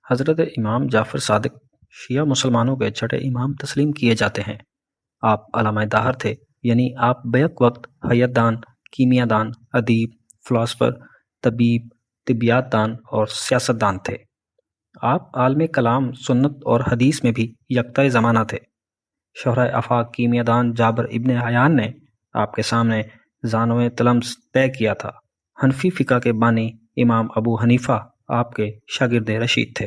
حضرت امام جعفر صادق شیعہ مسلمانوں کے چھٹے امام تسلیم کیے جاتے ہیں۔ آپ علامہ داہر تھے، یعنی آپ بیک وقت حیات دان، کیمیا دان، ادیب، فلاسفر، طبیب، طبیات دان اور سیاست دان تھے۔ آپ عالم کلام، سنت اور حدیث میں بھی یکتائے زمانہ تھے۔ شہرہ آفاق کیمیا دان جابر ابن حیان نے آپ کے سامنے زانوِ طلمس طے کیا تھا۔ حنفی فقہ کے بانی امام ابو حنیفہ آپ کے شاگرد رشید تھے۔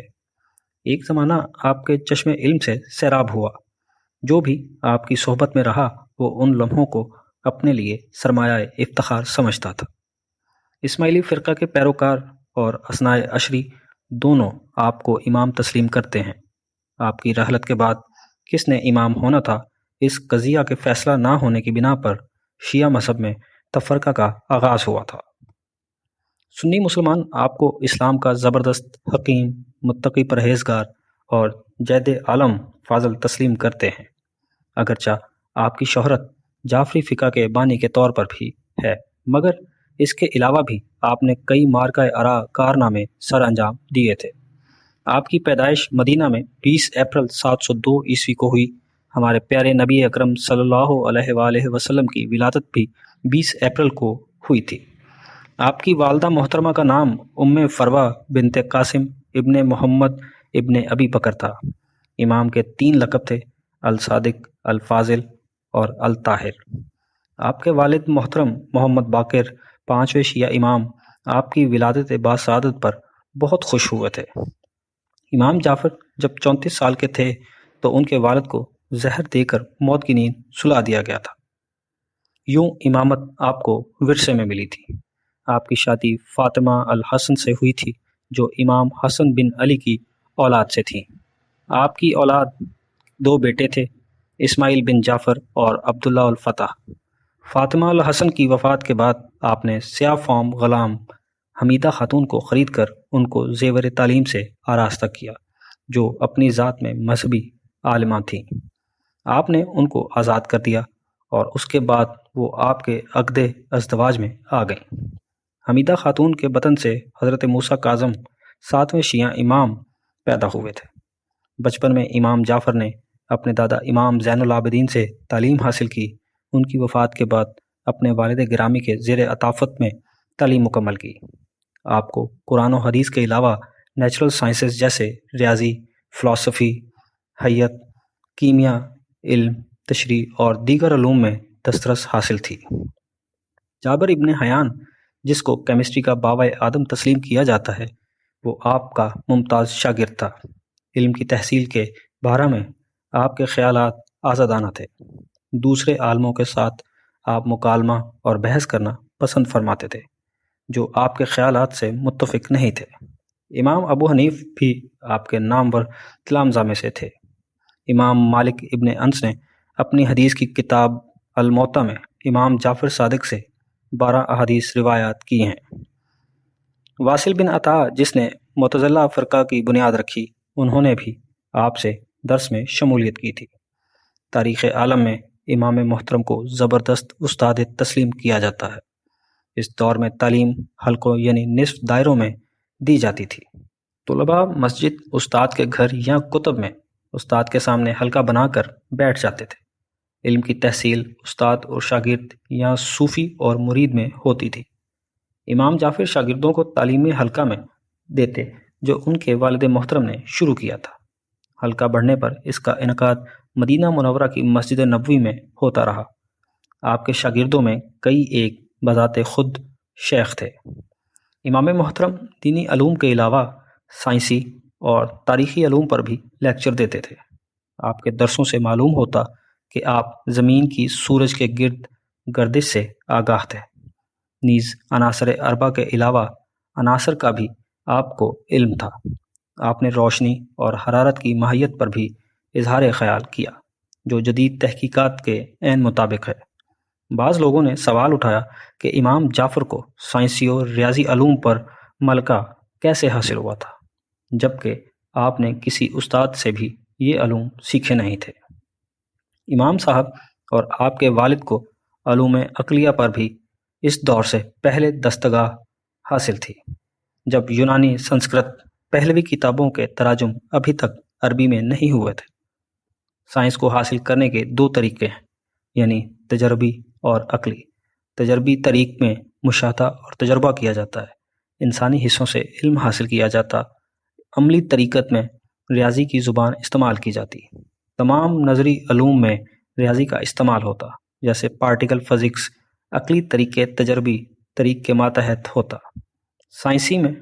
ایک زمانہ آپ کے چشم علم سے سیراب ہوا۔ جو بھی آپ کی صحبت میں رہا وہ ان لمحوں کو اپنے لیے سرمایہ افتخار سمجھتا تھا۔ اسماعیلی فرقہ کے پیروکار اور اثناء عشری دونوں آپ کو امام تسلیم کرتے ہیں۔ آپ کی رحلت کے بعد کس نے امام ہونا تھا، اس قضیہ کے فیصلہ نہ ہونے کی بنا پر شیعہ مذہب میں تفرقہ کا آغاز ہوا تھا۔ سنی مسلمان آپ کو اسلام کا زبردست، حکیم، متقی پرہیزگار اور جید عالم فاضل تسلیم کرتے ہیں، اگرچہ آپ کی شہرت جعفری فقہ کے بانی کے طور پر بھی ہے، مگر اس کے علاوہ بھی آپ نے کئی مارکہ آرا کارنامے سر انجام دیے تھے۔ آپ کی پیدائش مدینہ میں 20 اپریل 702 عیسوی کو ہوئی۔ ہمارے پیارے نبی اکرم صلی اللہ علیہ وآلہ وسلم کی ولادت بھی 20 اپریل کو ہوئی تھی۔ آپ کی والدہ محترمہ کا نام ام فروہ بنت قاسم ابن محمد ابن ابی بکر تھا۔ امام کے 3 لقب تھے: الصادق، الفاضل اور الطاہر۔ آپ کے والد محترم محمد باقر 5ویں شیعہ امام آپ کی ولادت باسعادت پر بہت خوش ہوئے تھے۔ امام جعفر جب 34 سال کے تھے تو ان کے والد کو زہر دے کر موت کی نیند سلا دیا گیا تھا۔ یوں امامت آپ کو ورثے میں ملی تھی۔ آپ کی شادی فاطمہ الحسن سے ہوئی تھی، جو امام حسن بن علی کی اولاد سے تھیں۔ آپ کی اولاد 2 بیٹے تھے، اسماعیل بن جعفر اور عبداللہ الفتح۔ فاطمہ الحسن کی وفات کے بعد آپ نے سیاہ فام غلام حمیدہ خاتون کو خرید کر ان کو زیور تعلیم سے آراستہ کیا، جو اپنی ذات میں مذہبی عالمہ تھیں۔ آپ نے ان کو آزاد کر دیا اور اس کے بعد وہ آپ کے عقد ازدواج میں آ گئیں۔ حمیدہ خاتون کے بطن سے حضرت موسیٰ کاظم 7ویں شیعہ امام پیدا ہوئے تھے۔ بچپن میں امام جعفر نے اپنے دادا امام زین العابدین سے تعلیم حاصل کی۔ ان کی وفات کے بعد اپنے والد گرامی کے زیر عطافت میں تعلیم مکمل کی۔ آپ کو قرآن و حدیث کے علاوہ نیچرل سائنسز جیسے ریاضی، فلسفی، حیات، کیمیا، علم، تشریح اور دیگر علوم میں دسترس حاصل تھی۔ جابر ابن حیان، جس کو کیمسٹری کا بابا آدم تسلیم کیا جاتا ہے، وہ آپ کا ممتاز شاگرد تھا۔ علم کی تحصیل کے بارے میں آپ کے خیالات آزادانہ تھے۔ دوسرے عالموں کے ساتھ آپ مکالمہ اور بحث کرنا پسند فرماتے تھے، جو آپ کے خیالات سے متفق نہیں تھے۔ امام ابو حنیف بھی آپ کے نامور تلامذہ میں سے تھے۔ امام مالک ابن انس نے اپنی حدیث کی کتاب الموطا میں امام جعفر صادق سے 12 احادیث روایات کی ہیں۔ واصل بن عطا، جس نے معتزلہ فرقہ کی بنیاد رکھی، انہوں نے بھی آپ سے درس میں شمولیت کی تھی۔ تاریخ عالم میں امام محترم کو زبردست استاد تسلیم کیا جاتا ہے۔ اس دور میں تعلیم حلقوں یعنی نصف دائروں میں دی جاتی تھی۔ طلباء مسجد، استاد کے گھر یا کتب میں استاد کے سامنے حلقہ بنا کر بیٹھ جاتے تھے۔ علم کی تحصیل استاد اور شاگرد یا صوفی اور مرید میں ہوتی تھی۔ امام جعفر شاگردوں کو تعلیمی حلقہ میں دیتے جو ان کے والد محترم نے شروع کیا تھا۔ حلقہ بڑھنے پر اس کا انعقاد مدینہ منورہ کی مسجد نبوی میں ہوتا رہا۔ آپ کے شاگردوں میں کئی ایک بذات خود شیخ تھے۔ امام محترم دینی علوم کے علاوہ سائنسی اور تاریخی علوم پر بھی لیکچر دیتے تھے۔ آپ کے درسوں سے معلوم ہوتا کہ آپ زمین کی سورج کے گرد گردش سے آگاہ تھے۔ نیز عناصر اربع کے علاوہ عناصر کا بھی آپ کو علم تھا۔ آپ نے روشنی اور حرارت کی ماہیت پر بھی اظہار خیال کیا، جو جدید تحقیقات کے عین مطابق ہے۔ بعض لوگوں نے سوال اٹھایا کہ امام جعفر کو سائنسی اور ریاضی علوم پر ملکہ کیسے حاصل ہوا تھا، جبکہ آپ نے کسی استاد سے بھی یہ علوم سیکھے نہیں تھے۔ امام صاحب اور آپ کے والد کو علوم عقلیہ پر بھی اس دور سے پہلے دستگاہ حاصل تھی، جب یونانی، سنسکرت، پہلوی کتابوں کے تراجم ابھی تک عربی میں نہیں ہوئے تھے۔ سائنس کو حاصل کرنے کے 2 طریقے ہیں، یعنی تجربی اور عقلی۔ تجربی طریق میں مشاہدہ اور تجربہ کیا جاتا ہے، انسانی حصوں سے علم حاصل کیا جاتا۔ عملی طریقت میں ریاضی کی زبان استعمال کی جاتی۔ تمام نظری علوم میں ریاضی کا استعمال ہوتا، جیسے پارٹیکل فزکس۔ عقلی طریقے تجربی طریق کے ماتحت ہوتا۔ سائنسی میں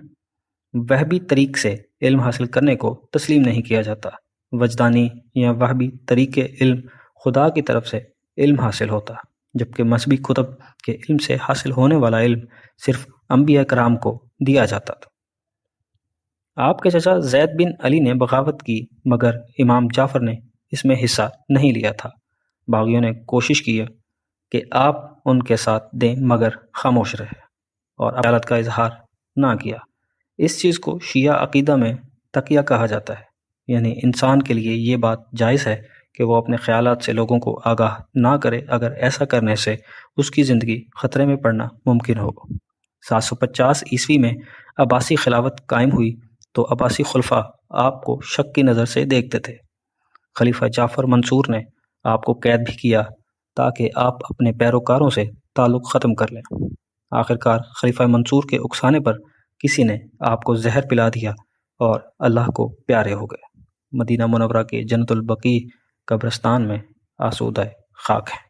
وہبی طریق سے علم حاصل کرنے کو تسلیم نہیں کیا جاتا۔ وجدانی یا وہبی طریق علم خدا کی طرف سے علم حاصل ہوتا، جبکہ مذہبی کتب کے علم سے حاصل ہونے والا علم صرف انبیاء کرام کو دیا جاتا تھا۔ آپ کے چچا زید بن علی نے بغاوت کی، مگر امام جعفر نے اس میں حصہ نہیں لیا تھا۔ باغیوں نے کوشش کی کہ آپ ان کے ساتھ دیں، مگر خاموش رہے اور عدالت کا اظہار نہ کیا۔ اس چیز کو شیعہ عقیدہ میں تقیہ کہا جاتا ہے، یعنی انسان کے لیے یہ بات جائز ہے کہ وہ اپنے خیالات سے لوگوں کو آگاہ نہ کرے، اگر ایسا کرنے سے اس کی زندگی خطرے میں پڑنا ممکن ہو۔ 750 عیسوی میں عباسی خلافت قائم ہوئی تو عباسی خلفاء آپ کو شک کی نظر سے دیکھتے تھے۔ خلیفہ جعفر منصور نے آپ کو قید بھی کیا تاکہ آپ اپنے پیروکاروں سے تعلق ختم کر لیں۔ آخرکار خلیفہ منصور کے اکسانے پر کسی نے آپ کو زہر پلا دیا اور اللہ کو پیارے ہو گئے۔ مدینہ منورہ کے جنت البقیع قبرستان میں آسودہ خاک ہیں۔